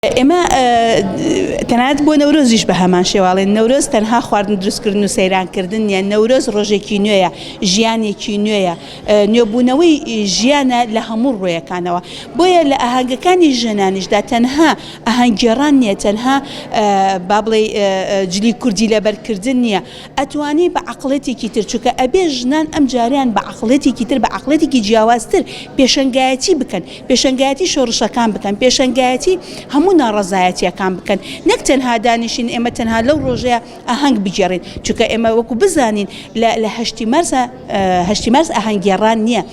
ئێمە تەنانەت بۆ نەورۆزیش بە هەمان شێواڵێن نەورۆز تەنها خواردن دروستکردن و سەیرانکردن نیە نەورۆز ڕۆژێکی نوێیە ژیانێکی نوێیە نوێبوونەوەی ژیانە لە هەموو ڕۆیەکانەوە بۆیە لە ئاهەنگەکانی ژەنانیشدا تەنها ئاهەنگگێڕان نییە تەنها با بڵێ جلی کوردی لەبەرکردن نییە ئەتوانی بە عەقڵێتێکی تر چونکە ئەبێ ژنان ئەم جاریان بە عەقڵێتێکی تر بە عەقڵێتێکی جیاوازتر پێشەنگایەتی بکەن پێشەنگایەتی شۆڕشەکان بکەن پێشەنگایەتی هەموو ناڕەزایەتیەکان بکەن نەک تەنها دانیشین ئێمە تەنها لەو ڕۆژەیە ئاهەنگ بگێڕین چونکە ئێمە وەکو بزانین لە هەشتی مارس ئاهەنگگێڕان نییە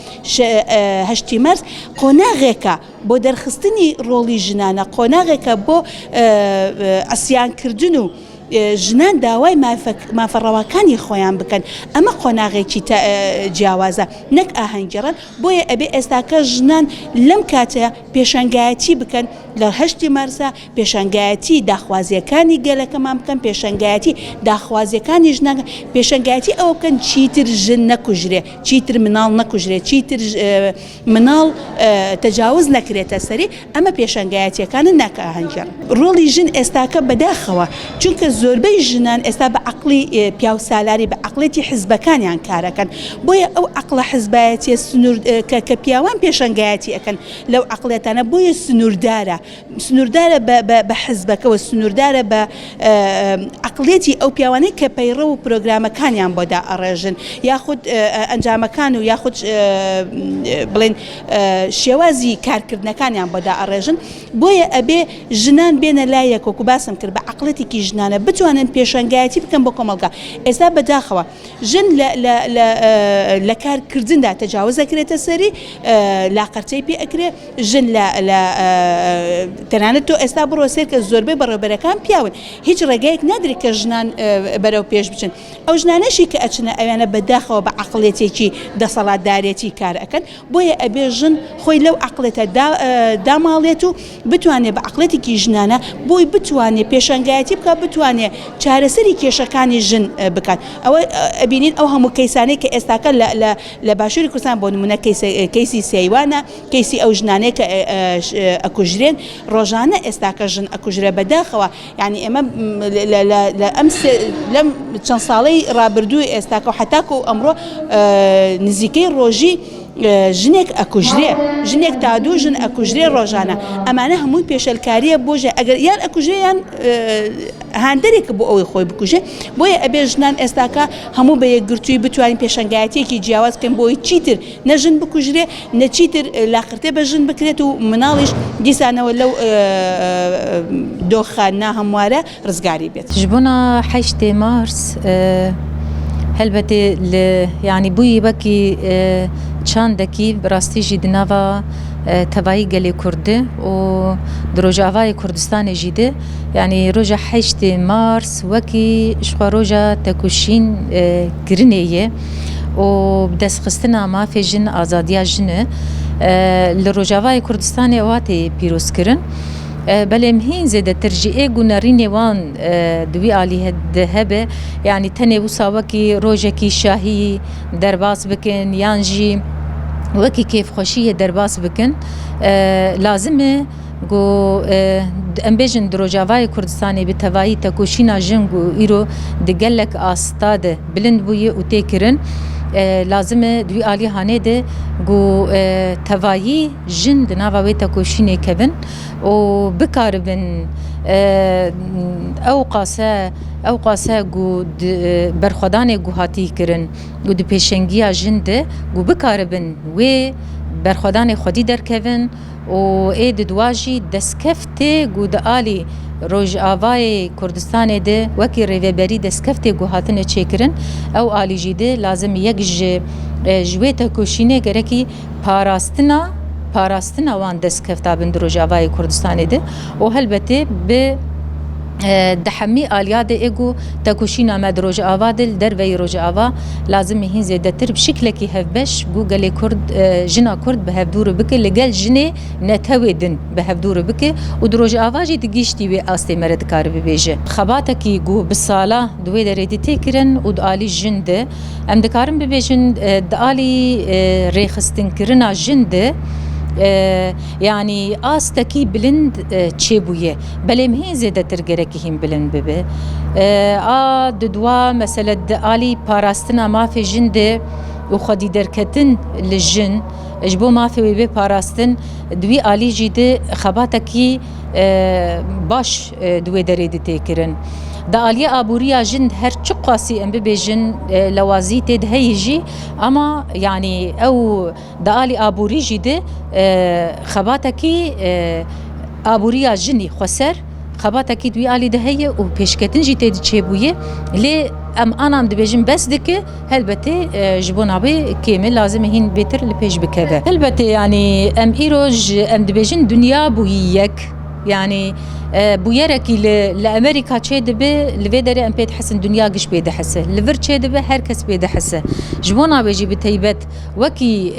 هەشتی مارس قۆناغێکە بۆ دەرخستنی ڕۆڵی ژنانە قۆناغێکە بۆ ئەسیانکردن و ژنان داوای مافەڕەوەکانی خۆیان بکەن ئەمە قۆناغێکی جیاوازە نەک ئاهەنگگێڕان بۆیە ئەبێ ئێستاکە ژنان لەم کاتەیە پێشەنگایەتی بکەن لە هەشتی مارسە پێشەنگایەتی داخوازیەکانی گەلەکەمان بکەن پێشەنگایەتی داخوازیەکانی ژنان پێشەنگایەتی ئەوە بکەن چیتر ژن نەکوژرێ چیتر مناڵ نەکوژرێ چیتر مناڵ تەجاوز نەکرێتە سەری ئەمە پێشەنگایەتیەکانە نەک ئاهەنگگێڕان ڕۆڵی ژن ئێستاکە بەداخەوە چونکە زۆربەی ژنان ئێستا بە عەقڵی پیاو سالاری بە عەقڵێتی حیزبەکانیان کارەکەن بۆیە ئەو عەقڵە حیزبایەتیە کە پیاوان پێشەنگایەتی ئەەکەن لەو عەقڵێتانە بۆیە سنووردارە بە حیزبەکەەوە سنووردارە بە عەقڵێتی ئەو پیاوانەی کە پەیڕە و پرۆگرامەکانیان بۆدا ئەڕێژن یاخود ئەنجامەکان و یاخود بڵێن شێوازی کارکردنەکانیان بۆدا ئەڕێژن بۆیە ئەبێ ژنان بێنە لایەک وەکو باسم کرد بە عەقڵێتێکی ژنانە بتوانن پێشەنگایەتی بکەن بۆ کۆمەڵگا ئێستا بەداخەوە ژن لە کارکردندا تەجاوز ئەکرێتە سەری لاقەرچەی پێ ئەکرێ ژن لە تەنانەت تۆ ئێستا بڕۆ سێر کە زۆربەی بەڕێوەبەرەکان پیاون هیچ ڕێگەیەک نادرێت کە ژنان بەرەو پێش بچن ئەو ژنانەشی کە ئەچنە ئەوانە بەداخەوە بە عەقڵێتێکی دەسەڵاتدارێتی کار ئەکەن بۆیە ئەبێ ژن خۆی لەو عەقڵێتە داماڵێت و بتوانێت بە عەقڵێتێکی ژنانە بۆی بتوانێت پێشەنگایەتی بکە بتوانێت چارەسەری کێشەکانی ژن بکات ئەوە ئەبینین ئەو هەموو کەیسانەی کە ئێستاکە لە باشووری کوردستان بۆ نمونە کەیسی سەیوانە کەیسی ئەو ژنانەیە کە ئەکوژرێن ڕۆژانە ئێستاکە ژن ئەکوژرە بەداخەوە یعنی ئێمە لەم چەند ساڵەی ڕابردووی ئێستاکە و حتاکە و ئەمڕۆ نزیکەی ڕۆژی ژنێک ئەکوژرێ ژنێک تا دوو ژن ئەکوژرێ ڕۆژانە ئەمانە هەمووی پێشەلکاریە بۆ ژە ئەگەر یان ئەکوژرێ یان هاندەرێکە بۆ ئەوەی خۆی بکوژێ بۆیە ئەبێ ژنان ئێستاکە هەموو بە یەکگرتووی بتوانین پێشەنگایەتێکی جیاواز بکەن بۆی چیتر نە ژن بکوژرێ نە چیتر لاقرتێ بە ژن بکرێت و مناڵیش دیسانەوە لەو دۆخانە هەموارە ڕزگاری بێت ji bona heştê mars helbetê li yanî bûyî wekî çandekî bi rastî jî di nava tevayî gelê Kurdî û di Rojavayê Kurdistanê jî de yanî roja heştê mars wekî ji xwe roja tekoşîn kirinê ye û bi destxistina mafê jin azadiya jin e li Rojavayê Kurdistanê ew hatê pîrozkirin بەڵێم هین زێدەتر jî ê gunarînê wan di wî alî de hebe yanî tenê wisa wekî rojekî şahî derbas bikin yan jî wekî kêfxweşiyê derbas bikin lazim e got em bêjin di Rojavayê Kurdistanê bi tevayî tekoşîna jin got îro di gelek asta de bilind bûye û tê kirin lazim e di wî alî hanê de got tevayî jin di nava wê tekoşînê kevin û bikaribin ew qase got berxwedanê got hatî kirin got di pêşengiya jin de got bikaribin wê berxwedanê xwedî derkevin û ê di duwa jî destkeftê got di alî Rojavayê Kurdistanê de wekî rêveberî destkeftê got hatine çêkirin ew alî jî de lazim yek ji wê tekoşînê gerekî parastina wan destkefta bin di Rojavayê Kurdistanê de û helbetê bi dehemî aliya de êgo tekoşîna me di Rojava de li derveyê Rojava lazim e hîn zêdetir bi şiklekî hevbeş got gelê Kurd jina Kurd bi hevdûrê bike li gel jinê netewê din bi hevdûrê bike û di Rojava jî di gîştî wê astê me re dikare bibêje xebatekî got bi sala di wê derê dî tê kirin û di alî jin de em dikarin bibêjin di alî rêxistinskirina jin de yani astaki bilind çebuye belem hin zêdetir gerekî hîn bilind bibe a dudwa mesela de alî parastina mafê jin de û xwedî derketin li jin ji bo mafê wê bê parastin duî alî jî de xebatekî baş di wê derê de têkirin da aliye aburiya jin her çi qasî em bibêjin lewazî tê heyî jî ama yani ew da alî aborî jî de xebatekî aboriya jinî xweser xebatekî duî alî de heye û pêşketin jî tê çêbûye lê em anam dibêjin bes dike helbetê ji bo navê kêmil lazim e hîn bêtir li pêş bikeve helbetê yani em îro em dibêjin dunya bûyî yek yani bûyerekî li Amerîka çê dibe li vê derê em pê dihsin dunya giş pê dihise li vir çê dibe herkes pê dihise ji bo navê jî bi taybet wekî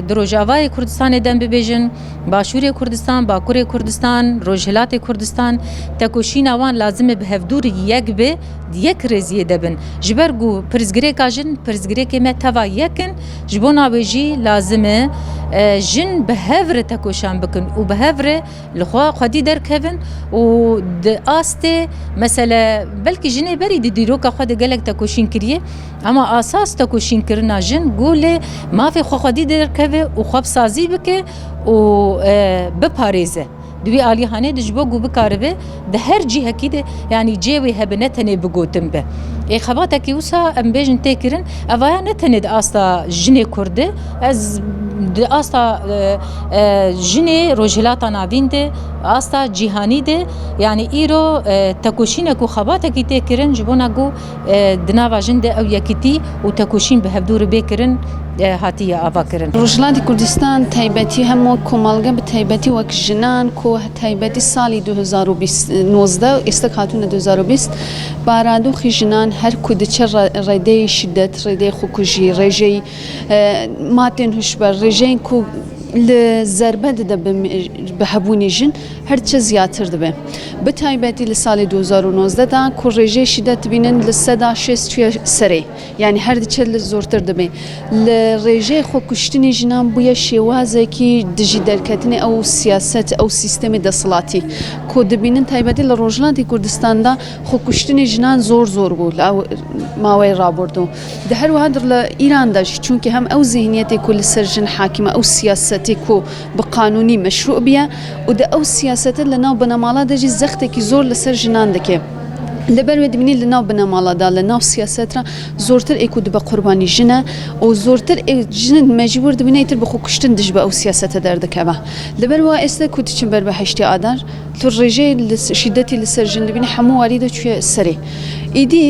di Rojavayê Kurdistanê de em bibêjin Başûrê Kurdistan, Bakurê Kurdistan, Rojhilatê Kurdistan tekoşîna wan lazim e bi hevdûrî yek be yek rêziyê de bin ji ber ku pirzgirêka jin pirzgirêkê me teva yekin ji bo navê jî lazim e jin bi hev re tekoşan bikin û bi hev re li xwe xwedî derkevin û di astê mesela belkî jinê berî di dîroka xwe de gelek tekoşîn kiriye ama asas tekoşînkirina jin golê mafê xwe xwedî derkeve û xwe bisazî bike û biparêze دوی عالی هانه دجبو گو بکاره ده هر جهتی ده یعنی جوی هب نتنه بگوتم به ای خباته کی وسا ام بیجن تکرین اویا نتنه د استا جنی کرده از د استا جنی روجلاتا ناوین ده استا جهانی ده یعنی ایرو تکوشینه کو خباته کی تکرین جبونا گو دناوا جنده او یکتی و تکوشین به هفدور بکرین هاتیه آوا کرن روجلاتی کردستان تایبەتی هەموو کۆمەڵگە بە تایبەتی وەک ژنان کۆ تایبەتی ساڵی 2019 ئێستا هاتوونە 2020 بارادۆخی ژنان هەر کو دچە ڕێدەی شدەت ڕێدەی خوکوژی ڕێژەی ماتێن هوشبەر ڕێژەین کو لە زەربە دەدە بە هەبوونی ژن هەرچە زیاتر دەبێ بتایبەتی لە ساڵی 2019 دا کو ڕێژەی شدەت بینن لە سەدا 6 توێ سەرێ یعنی هەر دچە لە زۆرتر دەبێ لە ڕێژەی خۆکوشتنی ژنان بووە شێوازێکی دژی دەرکەتنی ئەو سیاست ئەو سیستەمی دەسەڵاتی کۆ دەبینن تایبەتی لە ڕۆژهەڵاتی کوردستاندا خۆکوشتنی ژنان زۆر بوو لە ماوەی ڕابردوو دە هەروەها لە ئیرانداش چونکە هەم ئەو زیهنیەتی کو لەسەر ژن حاکمە ئەو سیاسەتی کو بە قانونی مەشروع بیە و دە ئەو سیاسەتە لەناو بنەماڵا دەژی زەختێکی زۆر لەسەر ژنان دەکێ لەبەروێ دبینی لەناو بنەماڵەدا لەناو سیاسەترا زۆرتر ئێک و دبە قوربانی ژنە و زۆرتر ژن مەجبور دبینە ئیتر بە خۆکوشتن دژ بە ئەو سیاسەتە دەردەکەوە لەبەرەوە ئێستا کوتیچن بەر بە هەشتی ئادار تو ڕێژەی شیدەتی لەسەر ژن دبینی هەموو واری دەچوێ سەرێ ئیدی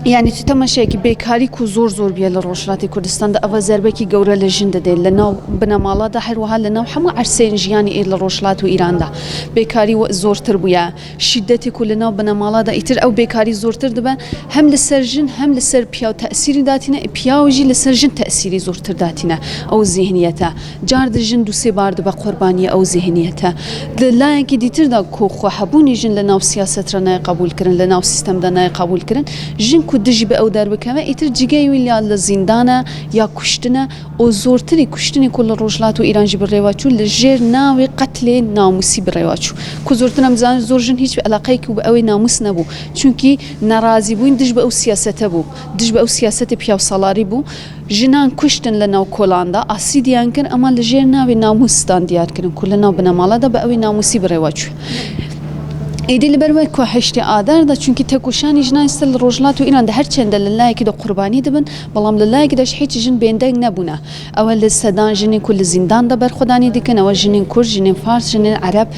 یعنی تو تەماشایەکی بێکاری و زۆر بیە لە ڕۆژهەڵاتی کوردستاندا ئەوە زەربەکی گەورە لە ژن دەدێت لەناو بنەماڵەدا هەروەها لەناو هەموو عەرسەیەن ژیانی ئێ لە ڕۆژهەڵات و ئیراندا بێکاری زۆرتر بووە شیدەتێک و لەناو بنەماڵەدا ئیتر ئەو بێکاری زۆرتر دەبە هەم لەسەر ژن هەم لەسەر پیا و تەئسیری داتینە پیاوژی لەسەر ژن تەئسیری زۆرتر داتینە ئەو زیهنیەتە جار دە ژن دووسێ بار دەبە قوربانیە ئەو زیهنیەتە لایەکی دیتردا کۆخوا هەبوونی ژن لەناو سیاسەترا نای قبولکردن لەناو سیستەمدا نای قبولکردن ژن کو دژی بە ئەو دەربکەوە ئیتر جگەی ویلا لە زیندانە یا کوشتنە ئەو زۆرتری کوشتنی کو لە ڕۆژهەڵات و ئیرانجی بڕێواچوو لە ژێر ناوی قەتلێ ناموسی بڕێواچوو کو زۆرتر ئەمزانن زۆر ژن هیچ عەلاقەیەکی بە ئەوەی ناموس نەبوو چونکی نەڕازی بووین دژ بە ئەو سیاسەتە بوو دژ بە ئەو سیاسەتی پیا و ساڵاری بوو ژنان کوشتن لە ناو کۆڵاندا ئاسیدیان کرد ئەمان لە ژێر ناوی ناموسدان دیارکردن کو لە ناو بنەماڵەدا بە ئەوەی ناموسی بڕێواچوو ئیدی لەبەروەی کۆ هەشتی ئاداردا چونکی تەکوشانی ژنان ئێستا لە ڕۆژهەڵات و ئیراندا هەرچەندە لە لایەکیدا قوربانی دەبن بەڵام لە لایەکیداش هیچ ژن بێندەنگ نەبوونە ئەوە لە سەدان ژنێک و لە زینداندا بەرخۆدانی دیکەن ئەوە ژنین کورد ژنین فارس ژنین عەرەب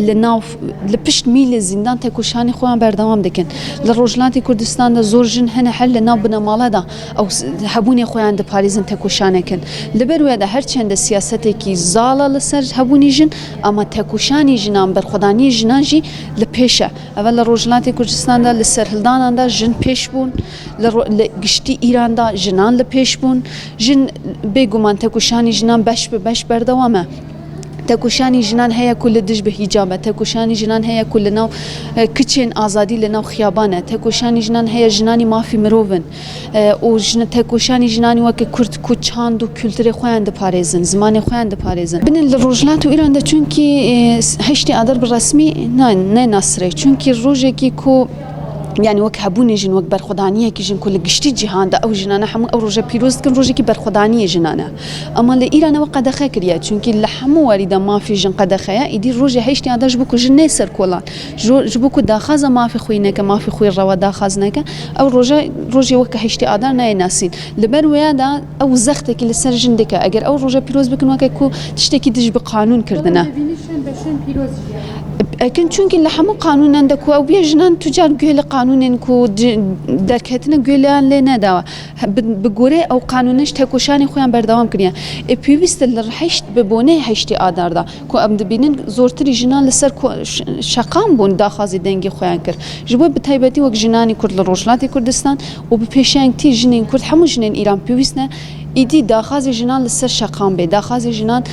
لە ناو لە پشت میلێ زیندان تەکوشانی خۆیان بەردەوام دەکەن لە ڕۆژهەڵاتی کوردستاندا زۆر ژن هەنە هەر لە ناو بنەماڵەدا ئەو هەبوونی خۆیان دەپارێزن تەکوشانەکەن لەبەروێدا هەرچەندە سیاسەتێکی زاڵە لەسەر هەبوونی ژن ئەمە تەکوشانی ژنان بەرخۆدانی ژنانژی لە پێشە ئەوە لە ڕۆژهەڵاتی کوردستاندا لە سەرهەڵداناندا ژن پێش بوون لە گشتی ئیراندا ژنان لە پێش بوون ژن بێگومان تەکوشانی ژنان بەش بە بەش بەردەوامە تەکوشانی ژنان هەیە کو لە دژ بە هیجابە، تەکوشانی ژنان هەیە کو لە ناو کچێن ئازادی لە ناو خیابانە، تەکوشانی ژنان هەیە ژنانی مافی مرۆڤن و تەکوشانی ژنانی وەکە کورد و چاند و کولتوری خۆیان دەپارێزن، زمانی خۆیان دەپارێزن. بنن لە ڕۆژهەڵات و ئیراندا چونکی هەشتی ئادەر بەڕەسمی نەناسرێ، چونکی ڕۆژێکی کو یعنی وەک هەبوونی ژن وەک بەرخۆدانیەکی ژن کو لە گشتی جیهاندا ئەو ژنانە هەموو ئەو ڕۆژە پیرۆز دکن ڕۆژێکی بەرخۆدانی ژنانە. ئەمە لە ئیرانەوە قەدەخە کردیا چونکی لە هەموو وەریدا مافی ژن قەدەخەیە ئیدی ڕۆژی هەشتی ئادەر بوو کو ژن نەی سەر کۆڵان ji بۆ ku daxaza mafî xwîneke mafî xwî rewa daxazineke ew rojê weke heştê adar nayê nasîn li ber wêya da ew zextekî li ser jin dike eger ew roja pîroz bikin weke ku tiştekî dij bi qanûn kirdine ekin çünkü li hemû qanûnan de ku ew bê jinan tucar guhê li qanûnên ku derketine guhêliyan lê nedawe bi gorê ew qanûnên ji tekoşanê xweyan berdewam kiriye pêwîst e li heşt bi bonê heştê adar da ku em dibînin zortirî jinan li ser şeqan bûn daxazê dengê xweyan kir ji bo bi taybetî wek jinanê Kurd li Rojhilatê Kurdistan û bi pêşengtî jinên Kurd hemû jinên İran pêwîst ne îdî daxazê jinan li ser şeqan bê daxazê jinan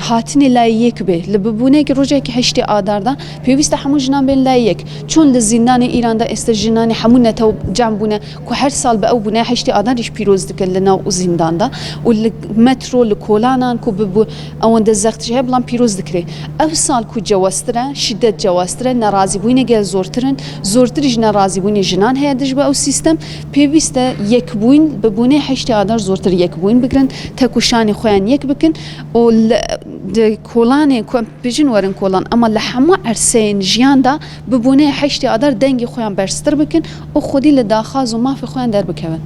hatinê layiyek bê li bibûnekî rojekî heştê adar da pêwîst e hemû jinan bên layiyek çûn li zîndanê İran'da este jinanê hemû netew cem bûne ku her sal bi ew bûne heştê adar jî pîroz dikin li nav û zîndanda û li metro li kolanan ku bibû ewende zextî heye bilan pîroz dikire ev sal ku cewestir e şiddet cewestir e nerazîbûnê gel zortirin zortirî ji nerazîbûnê jinan heye dij bi ew sîstem pêwîst e yekbûn bibûnê heştê adar zortir yekbûn bikirin tekoşanê xweyan yek bikin û di kolanê ku bijin werin kolan ama li hemû erseyên jiyan da bibûnê heştê adar dengê xweyan berstir bikin û xwedî li daxaz û mafê xweyan derbikevin.